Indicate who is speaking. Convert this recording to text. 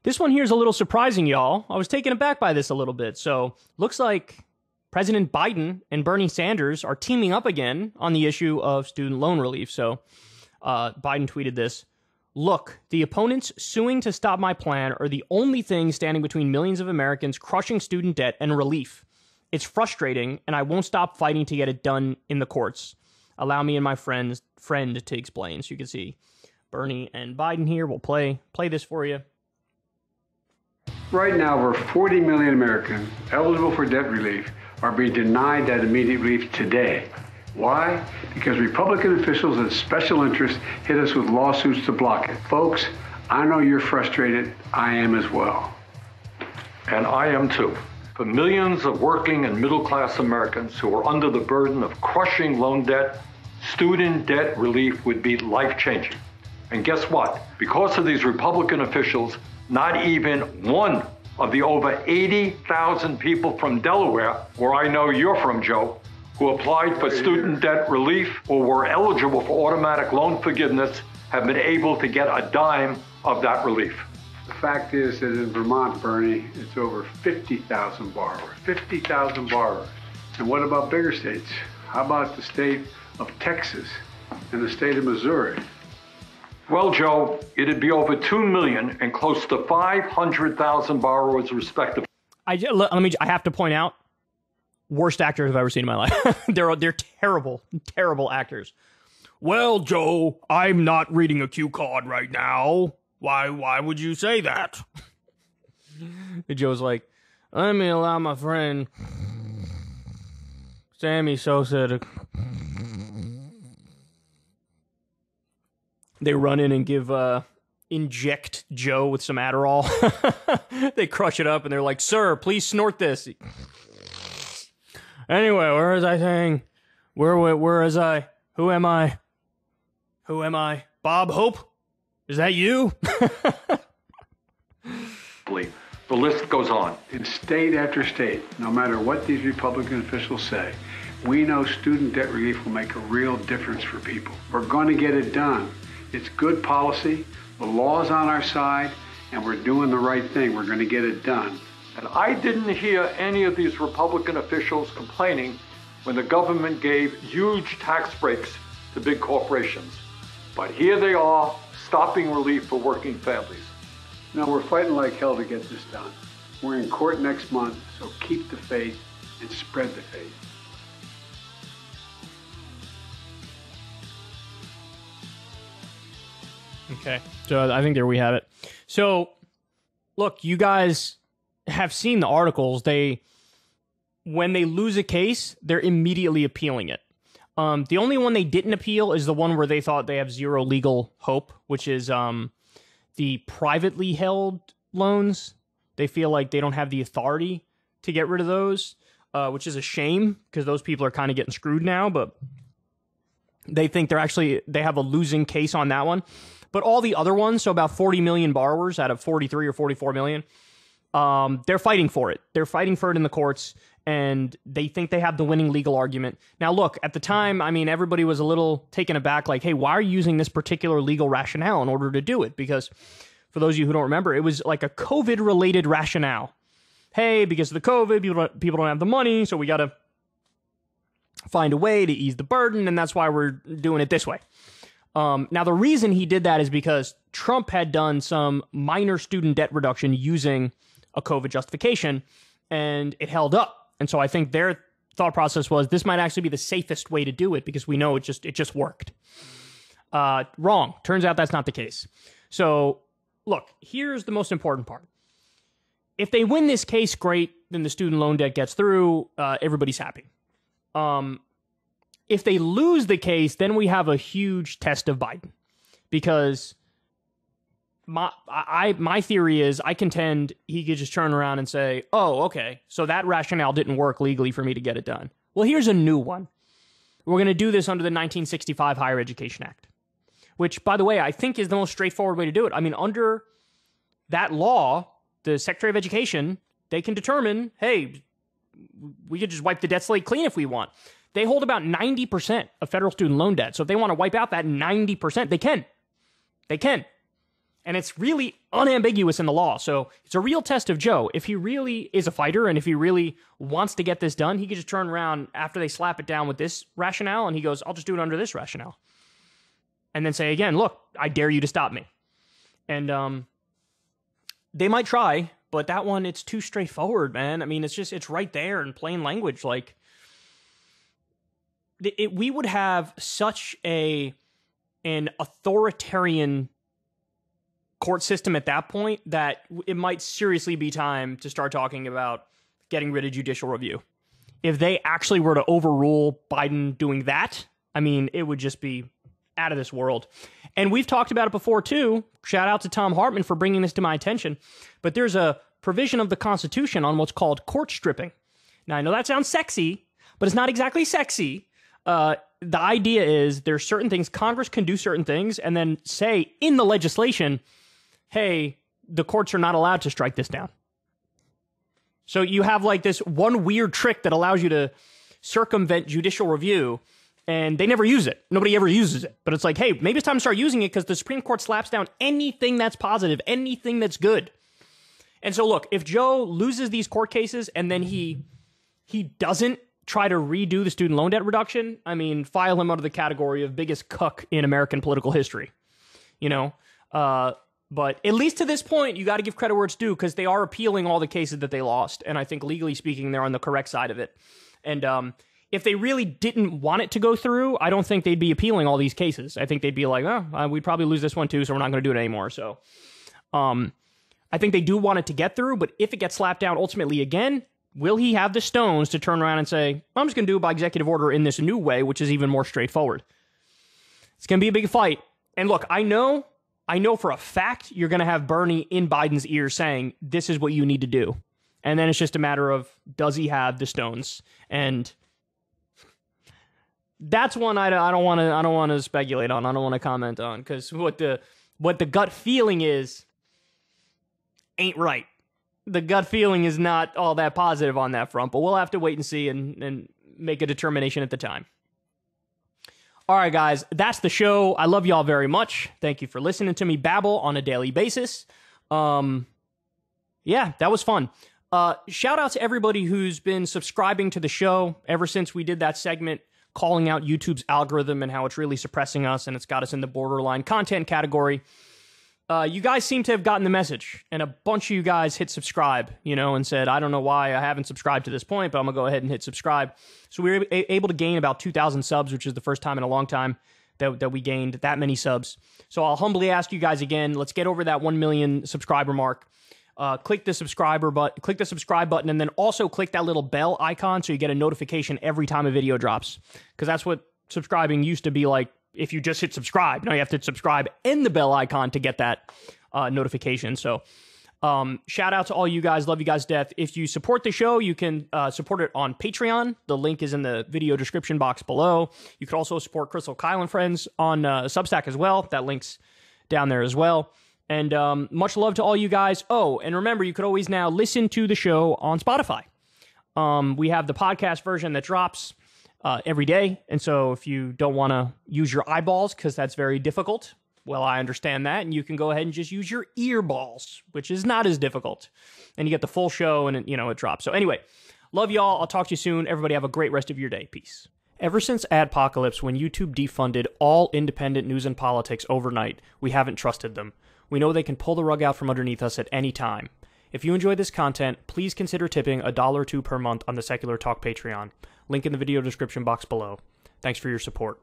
Speaker 1: This one here is a little surprising, y'all. I was taken aback by this a little bit. So, looks like President Biden and Bernie Sanders are teaming up again on the issue of student loan relief. So, Biden tweeted this. Look, the opponents suing to stop my plan are the only thing standing between millions of Americans crushing student debt and relief. It's frustrating, and I won't stop fighting to get it done in the courts. Allow me and my friend to explain. So you can see Bernie and Biden here. We'll play this for you.
Speaker 2: Right now, over 40 million Americans eligible for debt relief are being denied that immediate relief today. Why? Because Republican officials and special interests hit us with lawsuits to block it. Folks, I know you're frustrated. I am as well.
Speaker 3: And I am too. For millions of working and middle-class Americans who are under the burden of crushing loan debt, student debt relief would be life-changing. And guess what? Because of these Republican officials, not even one of the over 80,000 people from Delaware, where I know you're from, Joe, who applied for student debt relief or were eligible for automatic loan forgiveness have been able to get a dime of that relief.
Speaker 2: The fact is that in Vermont, Bernie, it's over 50,000 borrowers. 50,000 borrowers. And what about bigger states? How about the state of Texas and the state of Missouri?
Speaker 3: Well, Joe, it'd be over 2 million and close to 500,000 borrowers respectively.
Speaker 1: I have to point out, worst actors I've ever seen in my life. They're terrible, terrible actors. Well, Joe, I'm not reading a cue card right now. Why would you say that? Joe's like, let me allow my friend Sammy Sosa to... They run in and inject Joe with some Adderall. They crush it up and they're like, sir, please snort this. Anyway, where was I saying? Where is I? Who am I? Who am I? Bob Hope? Is that you?
Speaker 3: The list goes on.
Speaker 2: In state after state, no matter what these Republican officials say, we know student debt relief will make a real difference for people. We're going to get it done. It's good policy, the law's on our side, and we're doing the right thing. We're going to get it done.
Speaker 3: And I didn't hear any of these Republican officials complaining when the government gave huge tax breaks to big corporations. But here they are, stopping relief for working families.
Speaker 2: No, we're fighting like hell to get this done. We're in court next month, so keep the faith and spread the faith.
Speaker 1: Okay, so I think there we have it. So, look, you guys have seen the articles. When they lose a case, they're immediately appealing it. The only one they didn't appeal is the one where they thought they have zero legal hope, which is the privately held loans. They feel like they don't have the authority to get rid of those, which is a shame because those people are kind of getting screwed now, but they think they have a losing case on that one. But all the other ones, so about 40 million borrowers out of 43 or 44 million, they're fighting for it. They're fighting for it in the courts, and they think they have the winning legal argument. Now, look, at the time, I mean, everybody was a little taken aback, like, hey, why are you using this particular legal rationale in order to do it? Because for those of you who don't remember, it was like a COVID-related rationale. Hey, because of the COVID, people don't have the money, so we got to find a way to ease the burden, and that's why we're doing it this way. Now, the reason he did that is because Trump had done some minor student debt reduction using a COVID justification, and it held up. And so I think their thought process was this might actually be the safest way to do it because we know it just worked. Wrong. Turns out that's not the case. So, look, here's the most important part. If they win this case, great. Then the student loan debt gets through. Everybody's happy. If they lose the case, then we have a huge test of Biden, because my theory is I contend he could just turn around and say, oh, okay, so that rationale didn't work legally for me to get it done. Well, here's a new one. We're going to do this under the 1965 Higher Education Act, which, by the way, I think is the most straightforward way to do it. I mean, under that law, the Secretary of Education, they can determine, hey, we could just wipe the debt slate clean if we want. They hold about 90% of federal student loan debt. So if they want to wipe out that 90%, they can. They can. And it's really unambiguous in the law. So it's a real test of Joe. If he really is a fighter and if he really wants to get this done, he could just turn around after they slap it down with this rationale and he goes, I'll just do it under this rationale. And then say again, look, I dare you to stop me. And they might try, but that one, it's too straightforward, man. I mean, it's right there in plain language. Like, we would have such an authoritarian court system at that point that it might seriously be time to start talking about getting rid of judicial review. If they actually were to overrule Biden doing that, I mean, it would just be out of this world. And we've talked about it before too. Shout out to Tom Hartman for bringing this to my attention. But there's a provision of the Constitution on what's called court stripping. Now, I know that sounds sexy, but it's not exactly sexy. The idea is there's certain things, Congress can do certain things, and then say in the legislation, hey, the courts are not allowed to strike this down. So you have like this one weird trick that allows you to circumvent judicial review, and they never use it. Nobody ever uses it. But it's like, hey, maybe it's time to start using it because the Supreme Court slaps down anything that's positive, anything that's good. And so look, if Joe loses these court cases and then he doesn't try to redo the student loan debt reduction, I mean, file him under the category of biggest cuck in American political history. You know? But at least to this point, you got to give credit where it's due because they are appealing all the cases that they lost. And I think legally speaking, they're on the correct side of it. And if they really didn't want it to go through, I don't think they'd be appealing all these cases. I think they'd be like, oh, we'd probably lose this one too, so we're not going to do it anymore. So I think they do want it to get through. But if it gets slapped down ultimately again, will he have the stones to turn around and say, I'm just going to do it by executive order in this new way, which is even more straightforward? It's going to be a big fight. And look, I know for a fact you're going to have Bernie in Biden's ear saying, this is what you need to do. And then it's just a matter of, does he have the stones? And that's one I don't want to speculate on. I don't want to comment on because what the gut feeling is ain't right. The gut feeling is not all that positive on that front, but we'll have to wait and see and make a determination at the time. All right, guys, that's the show. I love y'all very much. Thank you for listening to me babble on a daily basis. Yeah, that was fun. Shout out to everybody who's been subscribing to the show ever since we did that segment calling out YouTube's algorithm and how it's really suppressing us and it's got us in the borderline content category. You guys seem to have gotten the message, and a bunch of you guys hit subscribe, and said, I don't know why I haven't subscribed to this point, but I'm going to go ahead and hit subscribe. So we were able to gain about 2,000 subs, which is the first time in a long time that we gained that many subs. So I'll humbly ask you guys again, let's get over that 1 million subscriber mark. Click the subscribe button, and then also click that little bell icon so you get a notification every time a video drops. Because that's what subscribing used to be like. If you just hit subscribe, now you have to subscribe and the bell icon to get that notification. So shout out to all you guys. Love you guys to death. If you support the show, you can support it on Patreon. The link is in the video description box below. You could also support Crystal, Kyle, and Friends on Substack as well. That link's down there as well. And much love to all you guys. Oh, and remember, you could always now listen to the show on Spotify. We have the podcast version that drops every day. And so if you don't want to use your eyeballs, because that's very difficult, well, I understand that. And you can go ahead and just use your earballs, which is not as difficult. And you get the full show and it drops. So anyway, love y'all. I'll talk to you soon. Everybody have a great rest of your day. Peace. Ever since Adpocalypse, when YouTube defunded all independent news and politics overnight, we haven't trusted them. We know they can pull the rug out from underneath us at any time. If you enjoy this content, please consider tipping $1 or $2 per month on the Secular Talk Patreon. Link in the video description box below. Thanks for your support.